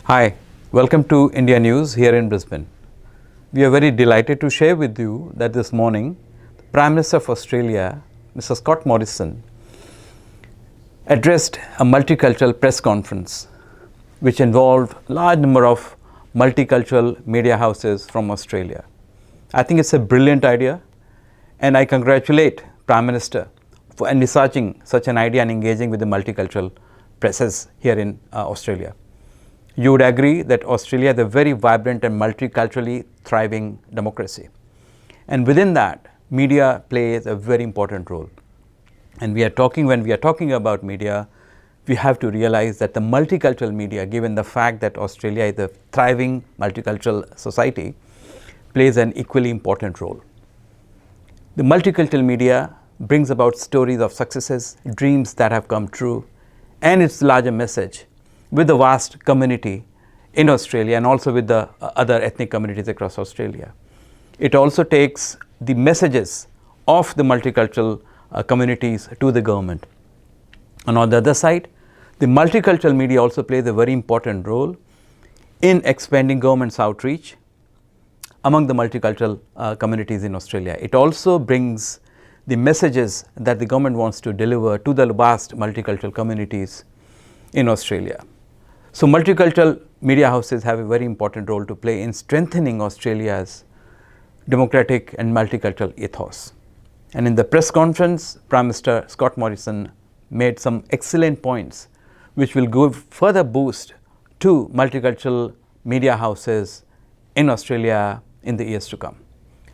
Hi, welcome to India News here in Brisbane. We are very delighted to share with you that this morning, the Prime Minister of Australia, Mr. Scott Morrison, addressed a multicultural press conference which involved a large number of multicultural media houses from Australia. I think it's a brilliant idea, and I congratulate Prime Minister for envisaging such an idea and engaging with the multicultural presses here in Australia. You would agree that Australia is a very vibrant and multiculturally thriving democracy. And within that, media plays a very important role. And when we are talking about media, we have to realize that the multicultural media, given the fact that Australia is a thriving multicultural society, plays an equally important role. The multicultural media brings about stories of successes, dreams that have come true, and its larger message with the vast community in Australia and also with the other ethnic communities across Australia. It also takes the messages of the multicultural communities to the government. And on the other side, the multicultural media also plays a very important role in expanding government's outreach among the multicultural communities in Australia. It also brings the messages that the government wants to deliver to the vast multicultural communities in Australia. So multicultural media houses have a very important role to play in strengthening Australia's democratic and multicultural ethos. And in the press conference, Prime Minister Scott Morrison made some excellent points which will give further boost to multicultural media houses in Australia in the years to come.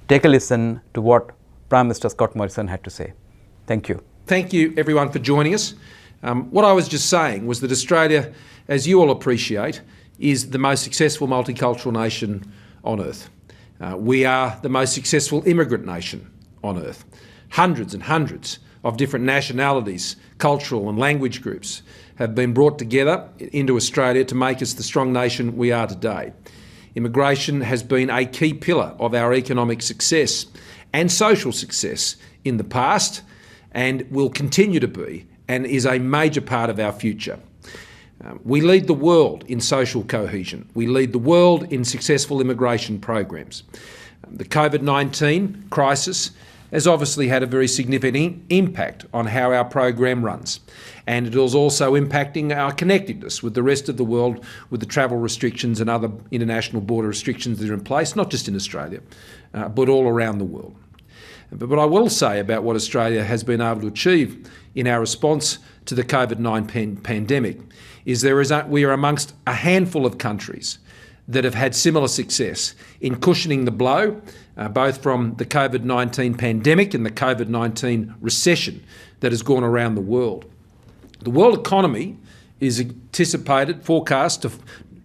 Take a listen to what Prime Minister Scott Morrison had to say. Thank you. Thank you everyone for joining us. What I was just saying was that Australia, as you all appreciate, is the most successful multicultural nation on earth. We are the most successful immigrant nation on earth. Hundreds and hundreds of different nationalities, cultural and language groups have been brought together into Australia to make us the strong nation we are today. Immigration has been a key pillar of our economic success and social success in the past and will continue to be, and is a major part of our future. We lead the world in social cohesion. We lead the world in successful immigration programs. The COVID-19 crisis has obviously had a very significant impact on how our program runs, and it is also impacting our connectedness with the rest of the world, with the travel restrictions and other international border restrictions that are in place, not just in Australia, but all around the world. But what I will say about what Australia has been able to achieve in our response to the COVID-19 pandemic is we are amongst a handful of countries that have had similar success in cushioning the blow, both from the COVID-19 pandemic and the COVID-19 recession that has gone around the world. The world economy is forecast to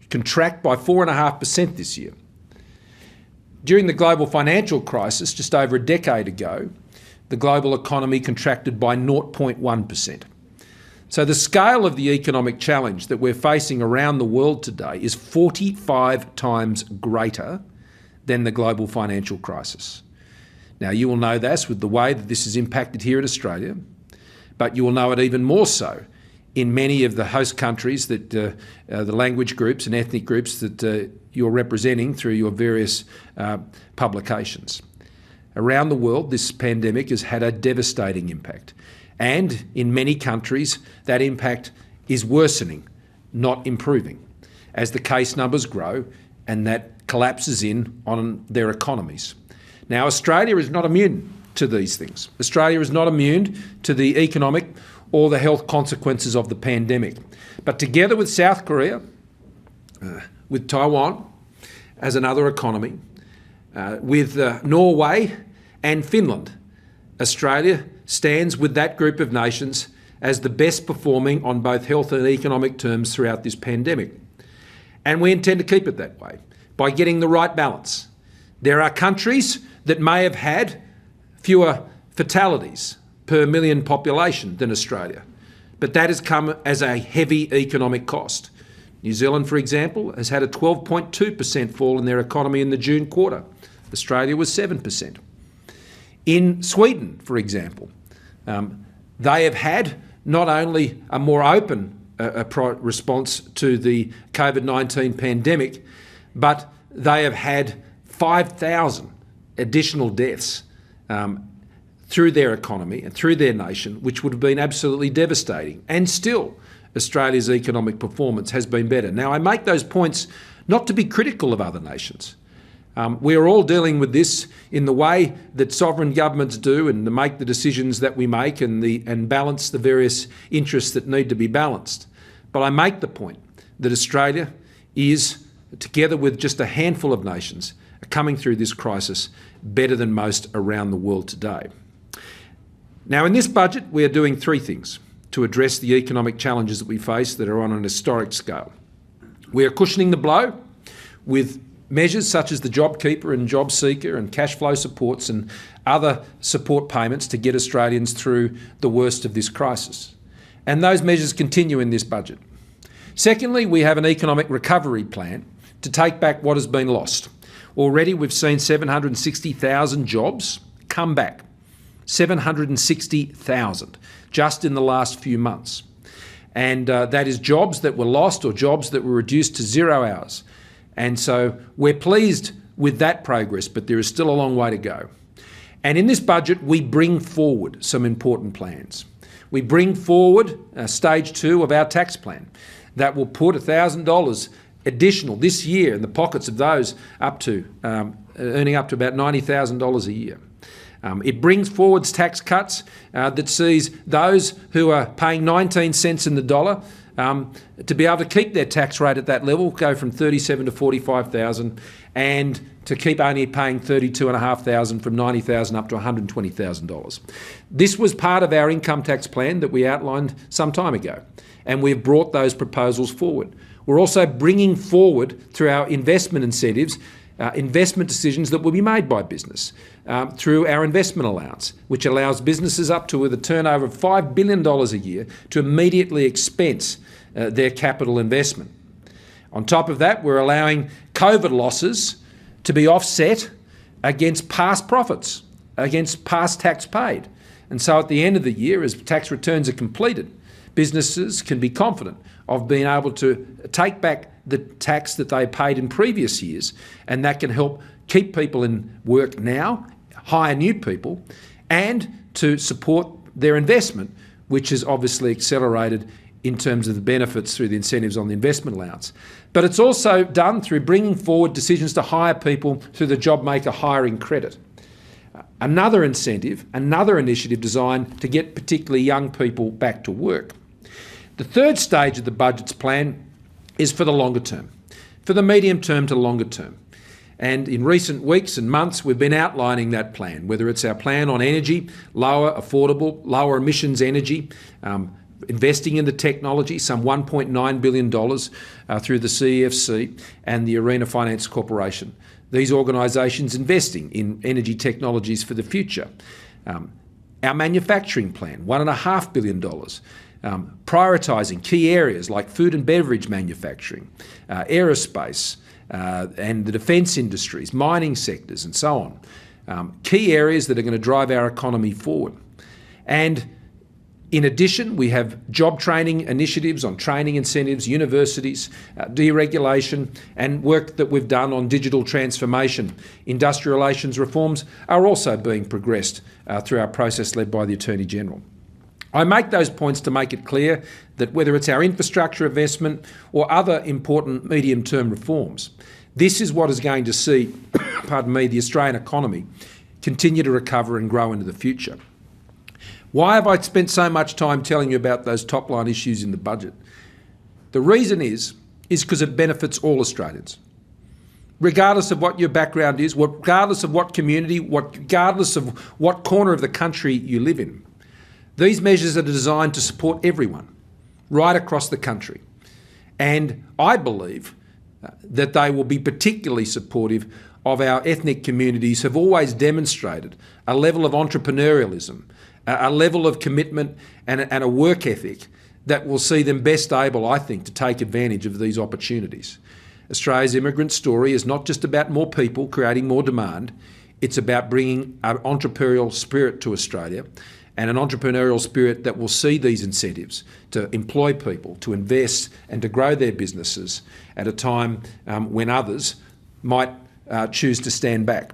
contract by 4.5% this year. During the global financial crisis just over a decade ago, the global economy contracted by 0.1%. So the scale of the economic challenge that we're facing around the world today is 45 times greater than the global financial crisis. Now, you will know this with the way that this has impacted here in Australia, but you will know it even more so in many of the host countries that the language groups and ethnic groups that you're representing through your various publications. Around the world, this pandemic has had a devastating impact. And in many countries, that impact is worsening, not improving, as the case numbers grow and that collapses in on their economies. Now, Australia is not immune to these things. Australia is not immune to the economic or the health consequences of the pandemic. But together with South Korea, with Taiwan as another economy, with Norway and Finland, Australia stands with that group of nations as the best performing on both health and economic terms throughout this pandemic. And we intend to keep it that way by getting the right balance. There are countries that may have had fewer fatalities per million population than Australia, but that has come as a heavy economic cost. New Zealand, for example, has had a 12.2% fall in their economy in the June quarter. Australia was 7%. In Sweden, for example, they have had not only a more open response to the COVID-19 pandemic, but they have had 5,000 additional deaths through their economy and through their nation, which would have been absolutely devastating. And still, Australia's economic performance has been better. Now, I make those points not to be critical of other nations. We are all dealing with this in the way that sovereign governments do, and to make the decisions that we make and balance the various interests that need to be balanced. But I make the point that Australia is, together with just a handful of nations, coming through this crisis better than most around the world today. Now, in this budget, we are doing three things to address the economic challenges that we face that are on an historic scale. We are cushioning the blow with measures such as the JobKeeper and JobSeeker and cash flow supports and other support payments to get Australians through the worst of this crisis. And those measures continue in this budget. Secondly, we have an economic recovery plan to take back what has been lost. Already we've seen 760,000 jobs come back. 760,000 just in the last few months. And that is jobs that were lost or jobs that were reduced to 0 hours. And so we're pleased with that progress, but there is still a long way to go. And in this budget, we bring forward some important plans. We bring forward stage 2 of our tax plan that will put $1,000 additional this year in the pockets of those up to earning up to about $90,000 a year. It brings forward tax cuts that sees those who are paying 19 cents in the dollar to be able to keep their tax rate at that level, go from $37,000 to $45,000, and to keep only paying $32,500 from $90,000 up to $120,000. This was part of our income tax plan that we outlined some time ago, and we've brought those proposals forward. We're also bringing forward, through our investment incentives, investment decisions that will be made by business through our investment allowance, which allows businesses up to with a turnover of $5 billion a year to immediately expense their capital investment. On top of that, we're allowing COVID losses to be offset against past profits, against past tax paid. And so at the end of the year, as tax returns are completed, businesses can be confident of being able to take back the tax that they paid in previous years, and that can help keep people in work now, hire new people, and to support their investment, which is obviously accelerated in terms of the benefits through the incentives on the investment allowance. But it's also done through bringing forward decisions to hire people through the JobMaker hiring credit. Another incentive, another initiative designed to get particularly young people back to work. The third stage of the budget's plan is for the longer term, for the medium term to longer term. And in recent weeks and months, we've been outlining that plan, whether it's our plan on energy, lower, affordable, lower emissions energy, investing in the technology, some $1.9 billion through the CEFC and the Arena Finance Corporation. These organisations investing in energy technologies for the future. Our manufacturing plan, $1.5 billion. Prioritising key areas like food and beverage manufacturing, aerospace, and the defence industries, mining sectors and so on. Key areas that are going to drive our economy forward. And in addition, we have job training initiatives on training incentives, universities, deregulation, and work that we've done on digital transformation. Industrial relations reforms are also being progressed through our process led by the Attorney-General. I make those points to make it clear that whether it's our infrastructure investment or other important medium-term reforms, this is what is going to see, the Australian economy continue to recover and grow into the future. Why have I spent so much time telling you about those top-line issues in the budget? The reason is because it benefits all Australians. Regardless of what your background is, regardless of what community, regardless of what corner of the country you live in. These measures are designed to support everyone, right across the country. And I believe that they will be particularly supportive of our ethnic communities who have always demonstrated a level of entrepreneurialism, a level of commitment and a work ethic that will see them best able, I think, to take advantage of these opportunities. Australia's immigrant story is not just about more people creating more demand, it's about bringing an entrepreneurial spirit to Australia and an entrepreneurial spirit that will see these incentives to employ people, to invest and to grow their businesses at a time when others might choose to stand back.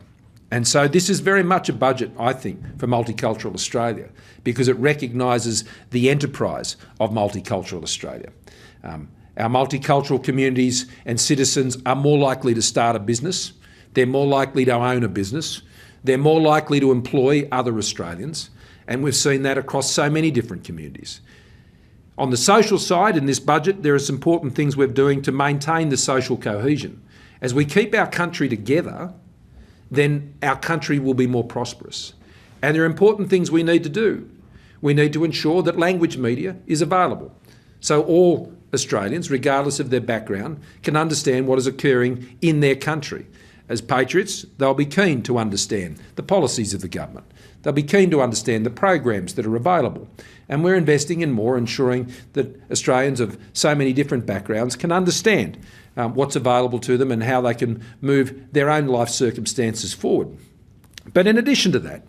And so this is very much a budget, I think, for Multicultural Australia, because it recognises the enterprise of Multicultural Australia. Our multicultural communities and citizens are more likely to start a business, they're more likely to own a business, they're more likely to employ other Australians, and we've seen that across so many different communities. On the social side, in this budget, there are some important things we're doing to maintain the social cohesion. As we keep our country together, then our country will be more prosperous. And there are important things we need to do. We need to ensure that language media is available, so all Australians, regardless of their background, can understand what is occurring in their country. As patriots, they'll be keen to understand the policies of the government. They'll be keen to understand the programs that are available. And we're investing in more, ensuring that Australians of so many different backgrounds can understand what's available to them and how they can move their own life circumstances forward. But in addition to that,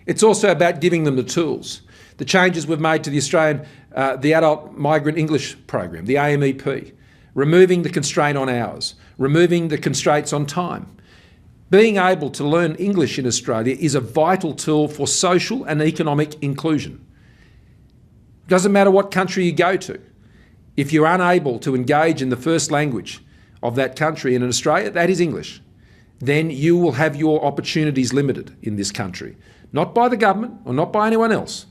it's also about giving them the tools. The changes we've made to the Adult Migrant English Program, the AMEP, removing the constraint on hours, removing the constraints on time. Being able to learn English in Australia is a vital tool for social and economic inclusion. Doesn't matter what country you go to. If you're unable to engage in the first language of that country, and in Australia that is English, then you will have your opportunities limited in this country. Not by the government or not by anyone else,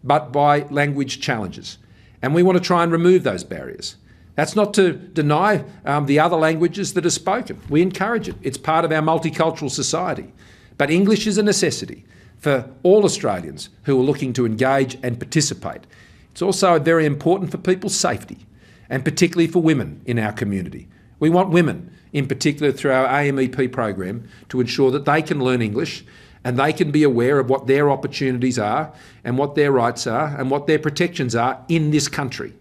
but by language challenges. And we want to try and remove those barriers. That's not to deny the other languages that are spoken. We encourage it. It's part of our multicultural society. But English is a necessity for all Australians who are looking to engage and participate. It's also very important for people's safety, and particularly for women in our community. We want women, in particular through our AMEP program, to ensure that they can learn English and they can be aware of what their opportunities are and what their rights are and what their protections are in this country.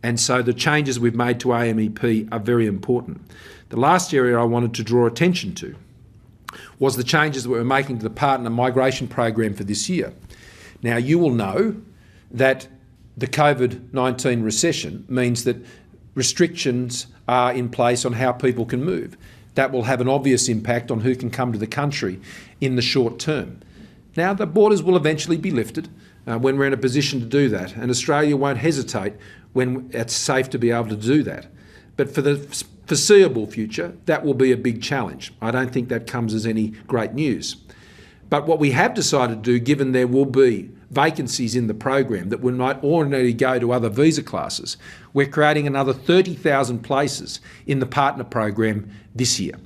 And so the changes we've made to AMEP are very important. The last area I wanted to draw attention to was the changes that we're making to the partner migration program for this year. Now, you will know that the COVID-19 recession means that restrictions are in place on how people can move. That will have an obvious impact on who can come to the country in the short term. Now, the borders will eventually be lifted when we're in a position to do that, and Australia won't hesitate when it's safe to be able to do that. But for the foreseeable future, that will be a big challenge. I don't think that comes as any great news. But what we have decided to do, given there will be vacancies in the program that we might ordinarily go to other visa classes, we're creating another 30,000 places in the partner program this year.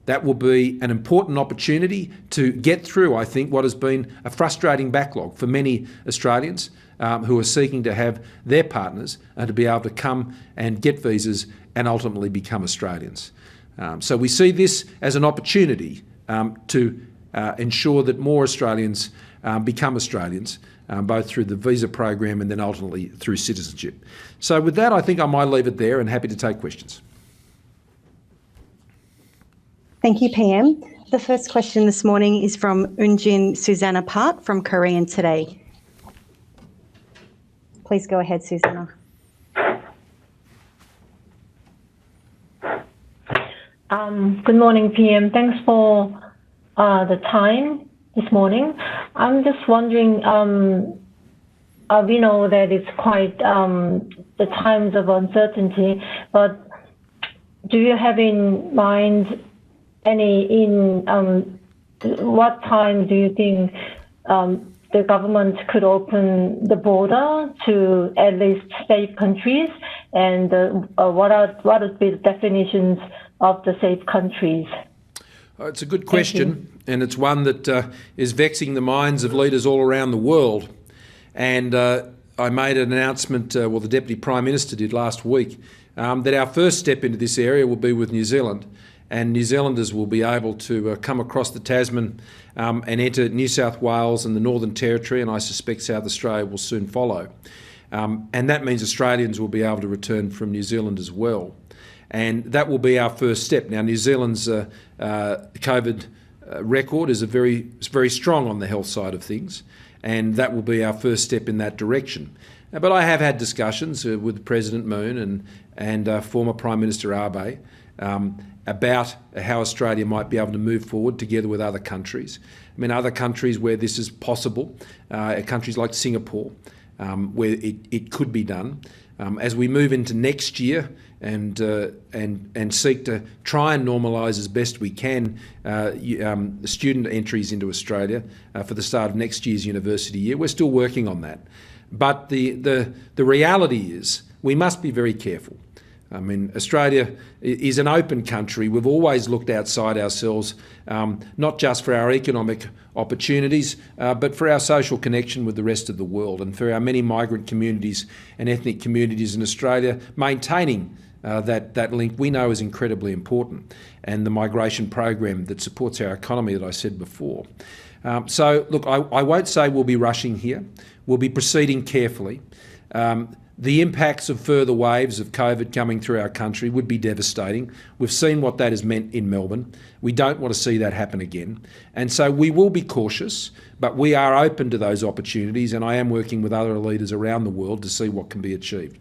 That will be an important opportunity to get through, I think, what has been a frustrating backlog for many Australians who are seeking to have their partners to be able to come and get visas and ultimately become Australians. So we see this as an opportunity to ensure that more Australians become Australians, both through the visa program and then ultimately through citizenship. So with that, I think I might leave it there and happy to take questions. Thank you, PM. The first question this morning is from Unjin Susanna Part from Korean Today. Please go ahead, Susanna. Good morning, PM. Thanks for the time this morning. I'm just wondering, we know that it's quite the times of uncertainty, but do you have in mind what time do you think the government could open the border to at least safe countries, and what would be the definitions of the safe countries? It's a good question, and it's one that is vexing the minds of leaders all around the world. And I made an announcement, the Deputy Prime Minister did last week, that our first step into this area will be with New Zealand, and New Zealanders will be able to come across the Tasman and enter New South Wales and the Northern Territory, and I suspect South Australia will soon follow. And that means Australians will be able to return from New Zealand as well. And that will be our first step. Now, New Zealand's COVID record is very strong on the health side of things, and that will be our first step in that direction. But I have had discussions with President Moon and former Prime Minister Abe about how Australia might be able to move forward together with other countries. I mean, other countries where this is possible, countries like Singapore, where it could be done. As we move into next year and seek to try and normalise as best we can student entries into Australia for the start of next year's university year, we're still working on that. But the reality is we must be very careful. I mean, Australia is an open country. We've always looked outside ourselves, not just for our economic opportunities, but for our social connection with the rest of the world, and for our many migrant communities and ethnic communities in Australia. Maintaining that link we know is incredibly important, and the migration program that supports our economy that I said before. So, look, I won't say we'll be rushing here. We'll be proceeding carefully. The impacts of further waves of COVID coming through our country would be devastating. We've seen what that has meant in Melbourne. We don't want to see that happen again. And so we will be cautious, but we are open to those opportunities, and I am working with other leaders around the world to see what can be achieved.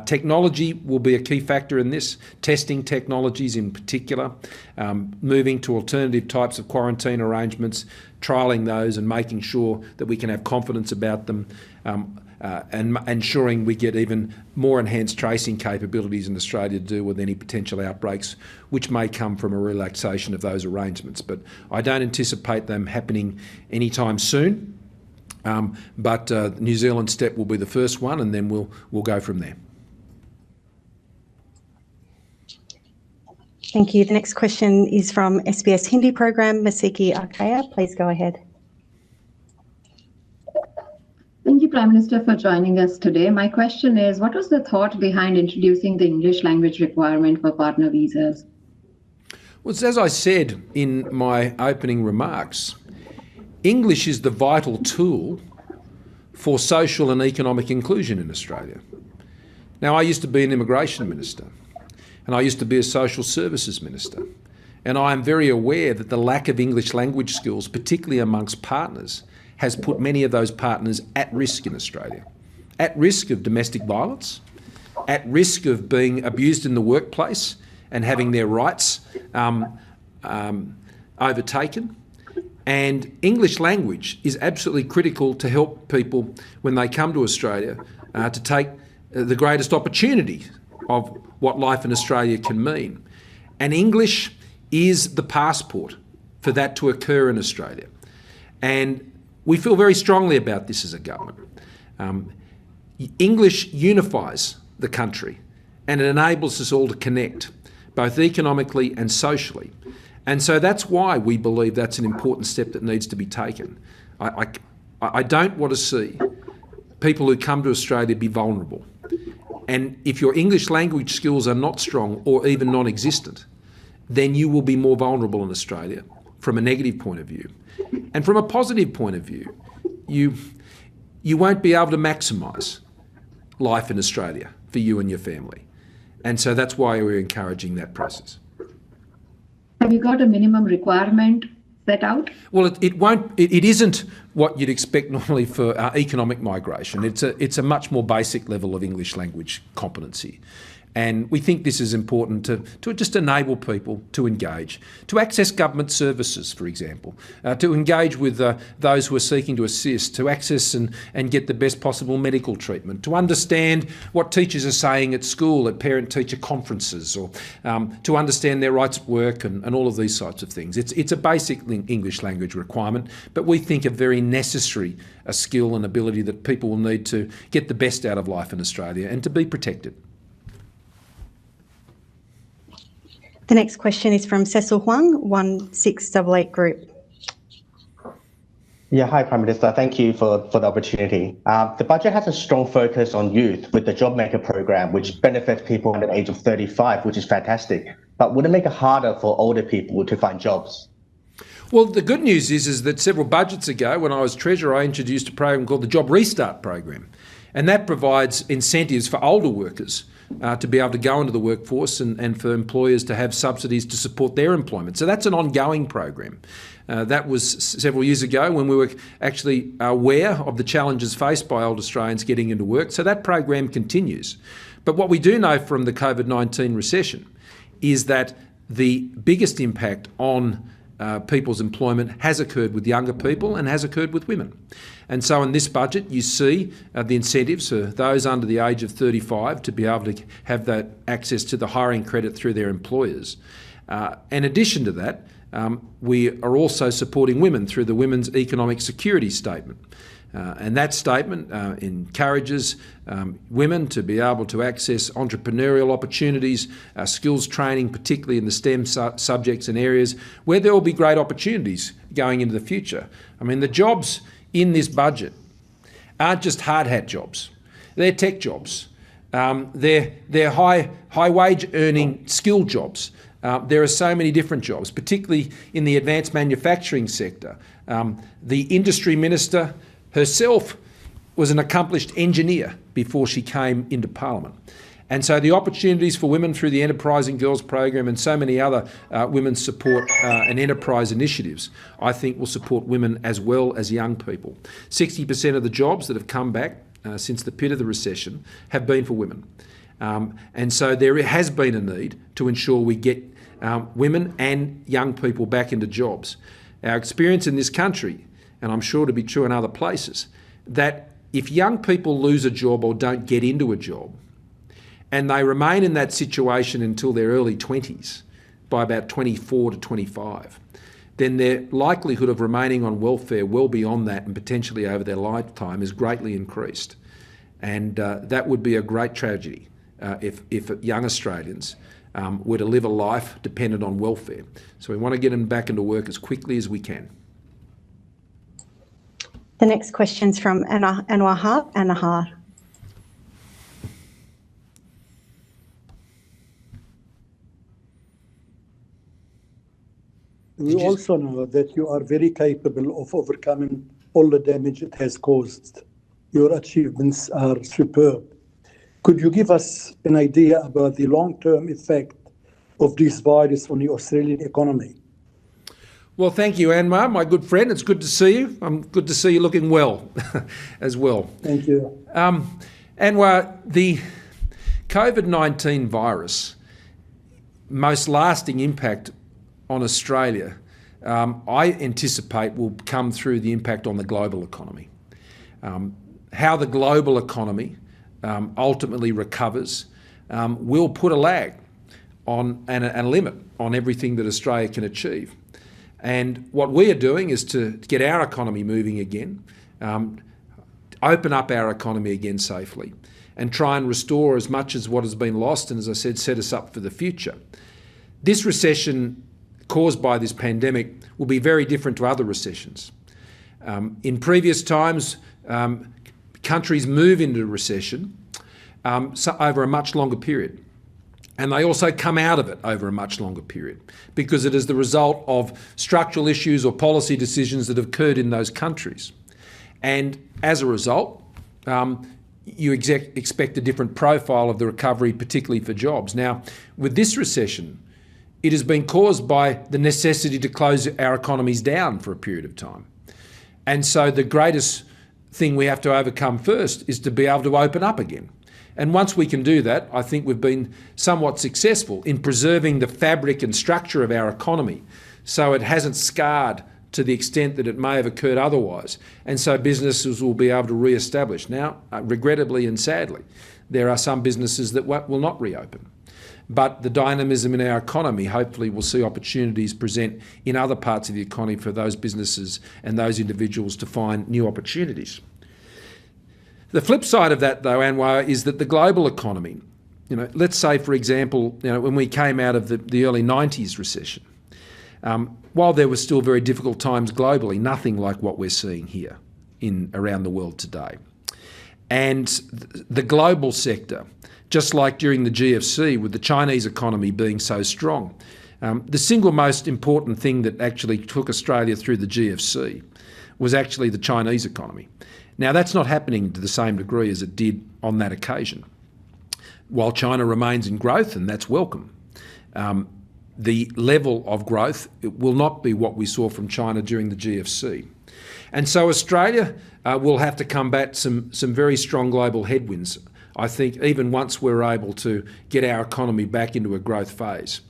Technology will be a key factor in this, testing technologies in particular, moving to alternative types of quarantine arrangements, trialling those and making sure that we can have confidence about them, and ensuring we get even more enhanced tracing capabilities in Australia to deal with any potential outbreaks which may come from a relaxation of those arrangements. But I don't anticipate them happening anytime soon. But New Zealand's step will be the first one, and then we'll go from there. Thank you. The next question is from SBS Hindi program, Masiki Arkaya. Please go ahead. Thank you, Prime Minister, for joining us today. My question is, what was the thought behind introducing the English language requirement for partner visas? Well, as I said in my opening remarks, English is the vital tool for social and economic inclusion in Australia. Now, I used to be an immigration minister, and I used to be a social services minister, and I am very aware that the lack of English language skills, particularly amongst partners, has put many of those partners at risk in Australia. At risk of domestic violence, at risk of being abused in the workplace and having their rights overtaken. And English language is absolutely critical to help people when they come to Australia to take the greatest opportunity of what life in Australia can mean. And English is the passport for that to occur in Australia. And we feel very strongly about this as a government. English unifies the country, and it enables us all to connect, both economically and socially. And so that's why we believe that's an important step that needs to be taken. I don't want to see people who come to Australia be vulnerable. And if your English language skills are not strong or even non-existent, then you will be more vulnerable in Australia from a negative point of view. And from a positive point of view, you won't be able to maximise life in Australia for you and your family. And so that's why we're encouraging that process. Have you got a minimum requirement set out? Well, it isn't what you'd expect normally for economic migration. It's a much more basic level of English language competency. And we think this is important to just enable people to engage, to access government services, for example, to engage with those who are seeking to assist, to access and get the best possible medical treatment, to understand what teachers are saying at school, at parent-teacher conferences, or to understand their rights at work and all of these sorts of things. It's a basic English language requirement, but we think a very necessary skill and ability that people will need to get the best out of life in Australia and to be protected. The next question is from Cecil Huang, 1688 Group. Yeah, hi, Prime Minister. Thank you for the opportunity. The budget has a strong focus on youth with the JobMaker program, which benefits people under the age of 35, which is fantastic. But would it make it harder for older people to find jobs? Well, the good news is that several budgets ago, when I was Treasurer, I introduced a program called the Job Restart Program. And that provides incentives for older workers to be able to go into the workforce and for employers to have subsidies to support their employment. So that's an ongoing program. That was several years ago when we were actually aware of the challenges faced by old Australians getting into work. So that program continues. But what we do know from the COVID-19 recession is that the biggest impact on people's employment has occurred with younger people and has occurred with women. And so in this budget, you see the incentives for those under the age of 35 to be able to have that access to the hiring credit through their employers. In addition to that, we are also supporting women through the Women's Economic Security Statement. And that statement encourages women to be able to access entrepreneurial opportunities, skills training, particularly in the STEM subjects and areas where there will be great opportunities going into the future. I mean, the jobs in this budget aren't just hard hat jobs. They're tech jobs. They're high wage earning skilled jobs. There are so many different jobs, particularly in the advanced manufacturing sector. The industry minister herself was an accomplished engineer before she came into Parliament. And so the opportunities for women through the Enterprising Girls program and so many other women's support and enterprise initiatives, I think will support women as well as young people. 60% of the jobs that have come back since the pit of the recession have been for women. And so there has been a need to ensure we get women and young people back into jobs. Our experience in this country, and I'm sure to be true in other places, that if young people lose a job or don't get into a job, and they remain in that situation until their early 20s, by about 24 to 25, then their likelihood of remaining on welfare well beyond that and potentially over their lifetime is greatly increased. And that would be a great tragedy if young Australians were to live a life dependent on welfare. So we want to get them back into work as quickly as we can. The next question's from Anwar. We also know that you are very capable of overcoming all the damage it has caused. Your achievements are superb. Could you give us an idea about the long-term effect of this virus on the Australian economy? Well, thank you, Anwar, my good friend. It's good to see you. Good to see you looking well as well. Thank you. Anwar, the COVID-19 virus, most lasting impact on Australia, I anticipate will come through the impact on the global economy. How the global economy ultimately recovers will put a lag on and a limit on everything that Australia can achieve. And what we are doing is to get our economy moving again, open up our economy again safely, and try and restore as much as what has been lost and, as I said, set us up for the future. This recession caused by this pandemic will be very different to other recessions. In previous times, countries move into recession over a much longer period. And they also come out of it over a much longer period because it is the result of structural issues or policy decisions that have occurred in those countries. And as a result, you expect a different profile of the recovery, particularly for jobs. Now, with this recession, it has been caused by the necessity to close our economies down for a period of time. And so the greatest thing we have to overcome first is to be able to open up again. And once we can do that, I think we've been somewhat successful in preserving the fabric and structure of our economy so it hasn't scarred to the extent that it may have occurred otherwise. And so businesses will be able to re-establish. Now, regrettably and sadly, there are some businesses that will not reopen. But the dynamism in our economy hopefully will see opportunities present in other parts of the economy for those businesses and those individuals to find new opportunities. The flip side of that, though, Anwar, is that the global economy, let's say, for example, when we came out of the early 90s recession, while there were still very difficult times globally, nothing like what we're seeing here around the world today. And the global sector, just like during the GFC, with the Chinese economy being so strong, the single most important thing that actually took Australia through the GFC was actually the Chinese economy. Now, that's not happening to the same degree as it did on that occasion. While China remains in growth, and that's welcome, the level of growth will not be what we saw from China during the GFC. And so Australia will have to combat some very strong global headwinds, I think, even once we're able to get our economy back into a growth phase.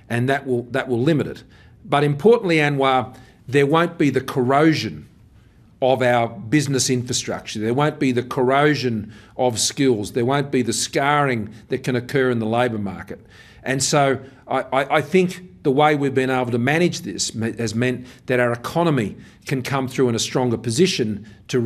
And that will limit it. But importantly, Anwar, there won't be the corrosion of our business infrastructure. There won't be the corrosion of skills. There won't be the scarring that can occur in the labour market. And so I think the way we've been able to manage this has meant that our economy can come through in a stronger position to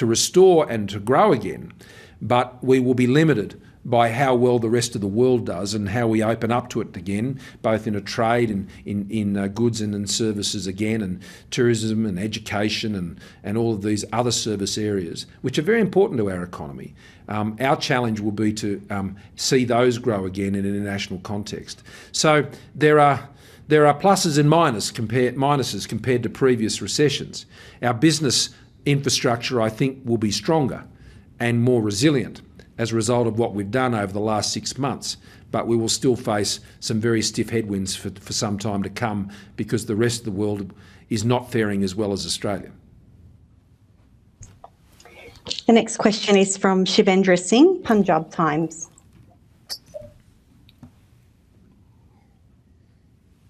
restore and to grow again. But we will be limited by how well the rest of the world does and how we open up to it again, both in a trade and in goods and in services again, and tourism and education and all of these other service areas, which are very important to our economy. Our challenge will be to see those grow again in an international context. So there are pluses and minuses compared to previous recessions. Our business infrastructure, I think, will be stronger and more resilient as a result of what we've done over the last 6 months, but we will still face some very stiff headwinds for some time to come because the rest of the world is not faring as well as Australia. The next question is from Shivendra Singh, Punjab Times.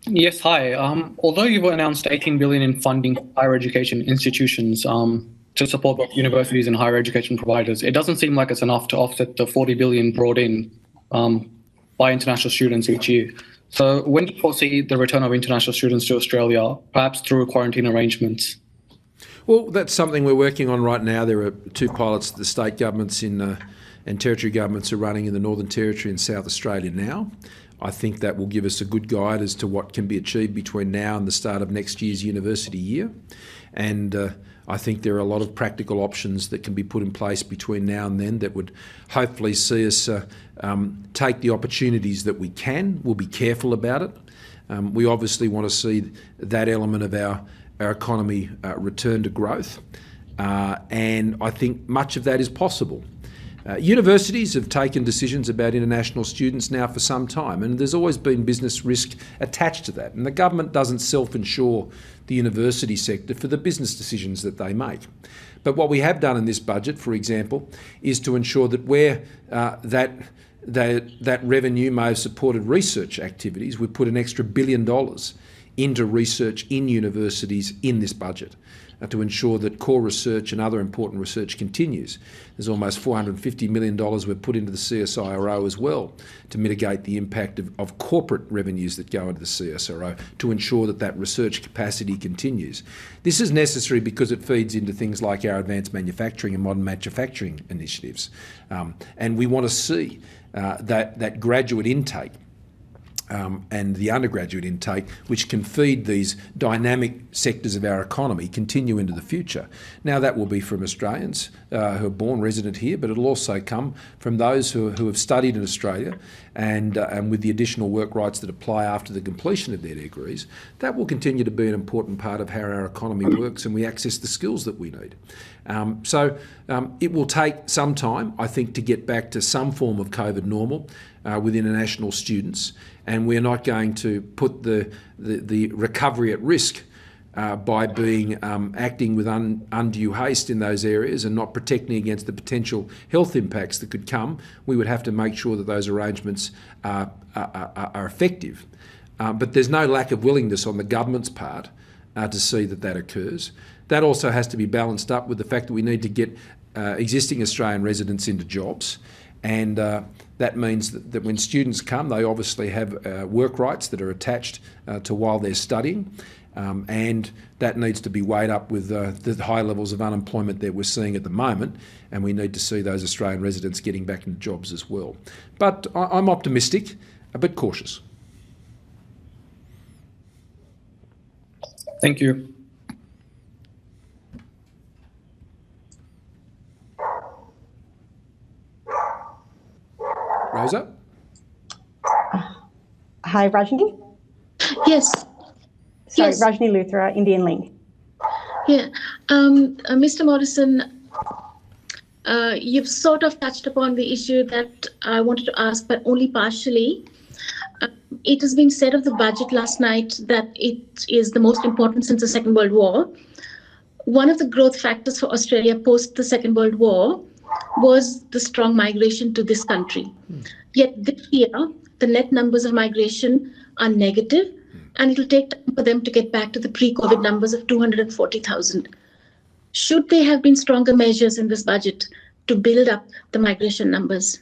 Yes, hi. Although you've announced $18 billion in funding for higher education institutions to support both universities and higher education providers, it doesn't seem like it's enough to offset the $40 billion brought in by international students each year. So when do you foresee the return of international students to Australia, perhaps through quarantine arrangements? Well, that's something we're working on right now. There are 2 pilots that the state governments and territory governments are running in the Northern Territory and South Australia now. I think that will give us a good guide as to what can be achieved between now and the start of next year's university year. And I think there are a lot of practical options that can be put in place between now and then that would hopefully see us take the opportunities that we can. We'll be careful about it. We obviously want to see that element of our economy return to growth. And I think much of that is possible. Universities have taken decisions about international students now for some time, and there's always been business risk attached to that. And the government doesn't self-insure the university sector for the business decisions that they make. But what we have done in this budget, for example, is to ensure that where that revenue may have supported research activities, we've put an extra $1 billion into research in universities in this budget to ensure that core research and other important research continues. There's almost $450 million we've put into the CSIRO as well to mitigate the impact of corporate revenues that go into the CSIRO to ensure that that research capacity continues. This is necessary because it feeds into things like our advanced manufacturing and modern manufacturing initiatives. And we want to see that graduate intake and the undergraduate intake, which can feed these dynamic sectors of our economy, continue into the future. Now, that will be from Australians who are born resident here, but it'll also come from those who have studied in Australia and with the additional work rights that apply after the completion of their degrees. That will continue to be an important part of how our economy works and we access the skills that we need. So it will take some time, I think, to get back to some form of COVID normal with international students, and we're not going to put the recovery at risk by acting with undue haste in those areas and not protecting against the potential health impacts that could come. We would have to make sure that those arrangements are effective. But there's no lack of willingness on the government's part to see that occurs. That also has to be balanced up with the fact that we need to get existing Australian residents into jobs. And that means that when students come, they obviously have work rights that are attached to while they're studying. And that needs to be weighed up with the high levels of unemployment that we're seeing at the moment. And we need to see those Australian residents getting back into jobs as well. But I'm optimistic, but cautious. Thank you. Rosa? Hi, Rajni. Yes. Sorry, Yes. Rajni Luthra, Indian Link. Yeah. Mr. Morrison, You've sort of touched upon the issue that I wanted to ask, but only partially. It has been said of the budget last night that it is the most important since the Second World War. One of the growth factors for Australia post the Second World War was the strong migration to this country. Yet this year, the net numbers of migration are negative, and it'll take time for them to get back to the pre-COVID numbers of 240,000. Should there have been stronger measures in this budget to build up the migration numbers?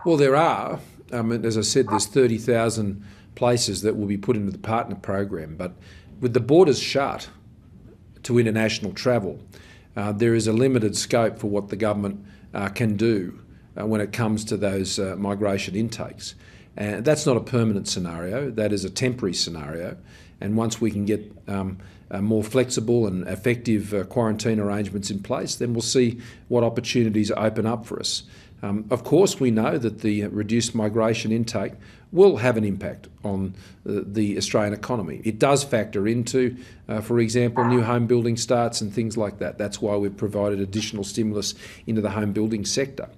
Well, there are. As I said, there's 30,000 places that will be put into the partner program, but with the borders shut to international travel, there is a limited scope for what the government can do when it comes to those migration intakes. And that's not a permanent scenario, that is a temporary scenario. And once we can get more flexible and effective quarantine arrangements in place, then we'll see what opportunities open up for us. Of course, we know that the reduced migration intake will have an impact on the Australian economy. It does factor into, for example, new home building starts and things like that. That's why we've provided additional stimulus into the home building sector.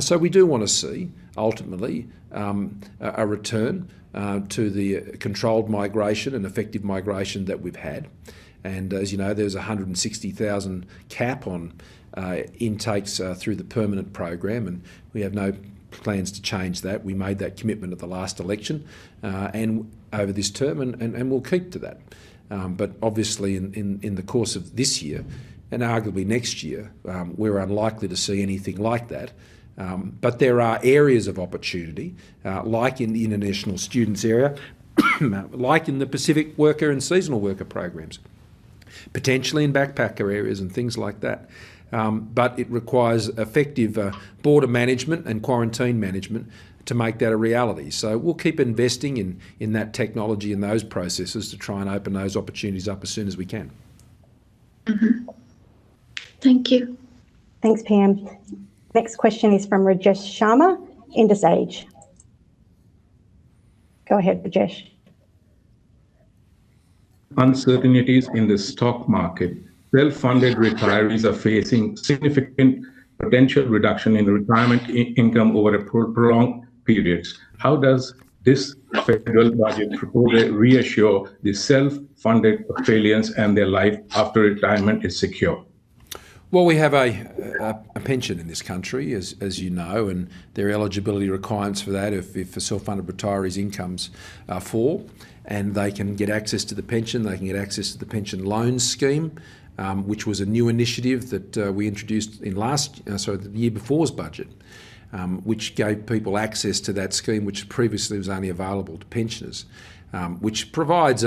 So we do want to see, ultimately, a return to the controlled migration and effective migration that we've had. And as you know, there's a 160,000 cap on intakes through the permanent program, and we have no plans to change that. We made that commitment at the last election and over this term, and we'll keep to that. But obviously in the course of this year and arguably next year, we're unlikely to see anything like that. But there are areas of opportunity, like in the international students area, like in the Pacific worker and seasonal worker programs, potentially in backpacker areas and things like that. But it requires effective border management and quarantine management to make that a reality. So we'll keep investing in that technology and those processes to try and open those opportunities up as soon as we can. Mm-hmm. Thank you. Thanks, PM. Next question is from Rajesh Sharma, Indus Age. Go ahead, Rajesh. Uncertainties in the stock market. Self-funded retirees are facing significant potential reduction in retirement income over a prolonged periods. How does this federal budget proposal reassure the self-funded Australians and their life after retirement is secure? Well, we have a pension in this country, as you know, and there are eligibility requirements for that if a self-funded retiree's incomes fall, and they can get access to the pension. They can get access to the pension loan scheme, which was a new initiative that we introduced in the year before's budget, which gave people access to that scheme, which previously was only available to pensioners, which provides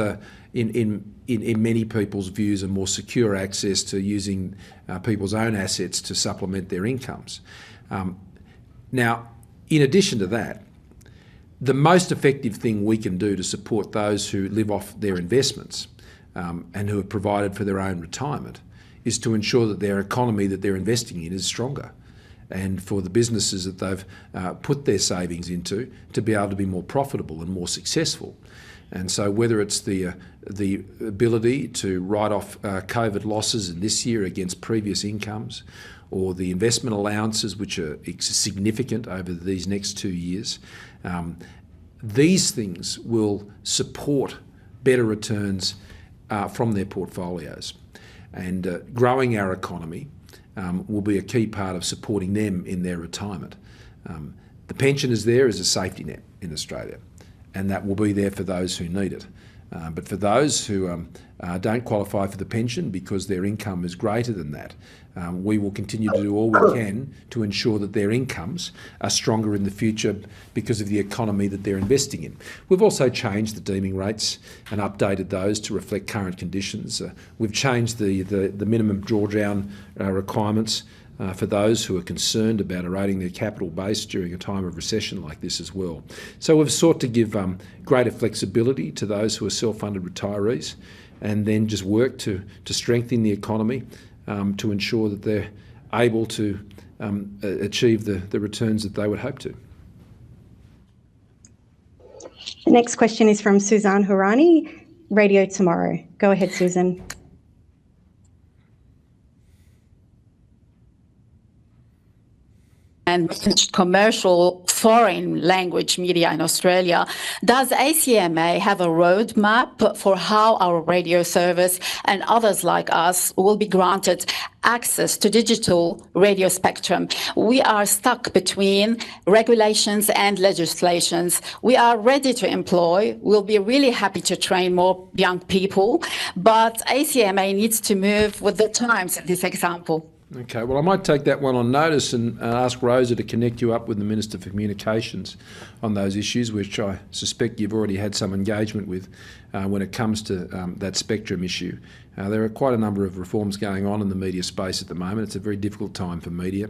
in many people's views, a more secure access to using people's own assets to supplement their incomes. Now, in addition to that, the most effective thing we can do to support those who live off their investments and who have provided for their own retirement is to ensure that their economy that they're investing in is stronger, and for the businesses that they've put their savings into to be able to be more profitable and more successful. And so whether it's the ability to write off COVID losses in this year against previous incomes, or the investment allowances, which are significant over these next 2 years, these things will support better returns from their portfolios. And growing our economy will be a key part of supporting them in their retirement. The pension is there as a safety net in Australia, and that will be there for those who need it. But for those who don't qualify for the pension because their income is greater than that, we will continue to do all we can to ensure that their incomes are stronger in the future because of the economy that they're investing in. We've also changed the deeming rates and updated those to reflect current conditions. We've changed the minimum drawdown requirements for those who are concerned about eroding their capital base during a time of recession like this as well. So we've sought to give greater flexibility to those who are self-funded retirees, and then just work to strengthen the economy to ensure that they're able to achieve the returns that they would hope to. The next question is from Suzanne Hourani, Radio Tomorrow. Go ahead, Susan. and commercial foreign language media in Australia. Does ACMA have a roadmap for how our radio service and others like us will be granted access to digital radio spectrum? We are stuck between regulations and legislations. We are ready to employ. We'll be really happy to train more young people, but ACMA needs to move with the times in this example. Okay, well, I might take that one on notice and ask Rosa to connect you up with the Minister for Communications on those issues, which I suspect you've already had some engagement with when it comes to that spectrum issue. There are quite a number of reforms going on in the media space at the moment. It's a very difficult time for media,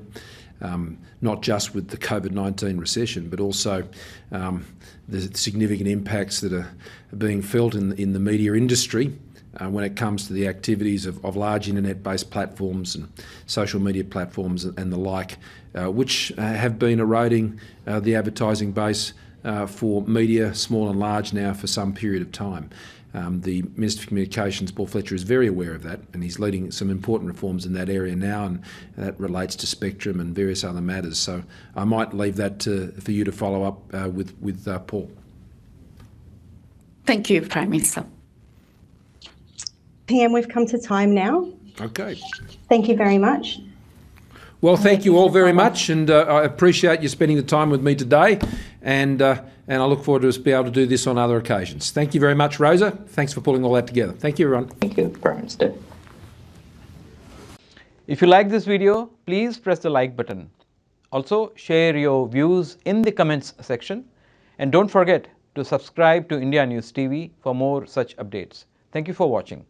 not just with the COVID-19 recession, but also the significant impacts that are being felt in the media industry when it comes to the activities of large internet-based platforms and social media platforms and the like, which have been eroding the advertising base for media, small and large, now for some period of time. The Minister for Communications, Paul Fletcher, is very aware of that, and he's leading some important reforms in that area now, and that relates to spectrum and various other matters. So I might leave that for you to follow up with Paul. Thank you, Prime Minister. PM, we've come to time now. Okay. Thank you very much. Well, thank you all very much, and I appreciate you spending the time with me today, and I look forward to us being able to do this on other occasions. Thank you very much, Rosa. Thanks for pulling all that together. Thank you, everyone. Thank you, Prime Minister. If you like this video, please press the like button. Also, share your views in the comments section, and don't forget to subscribe to India News TV for more such updates. Thank you for watching.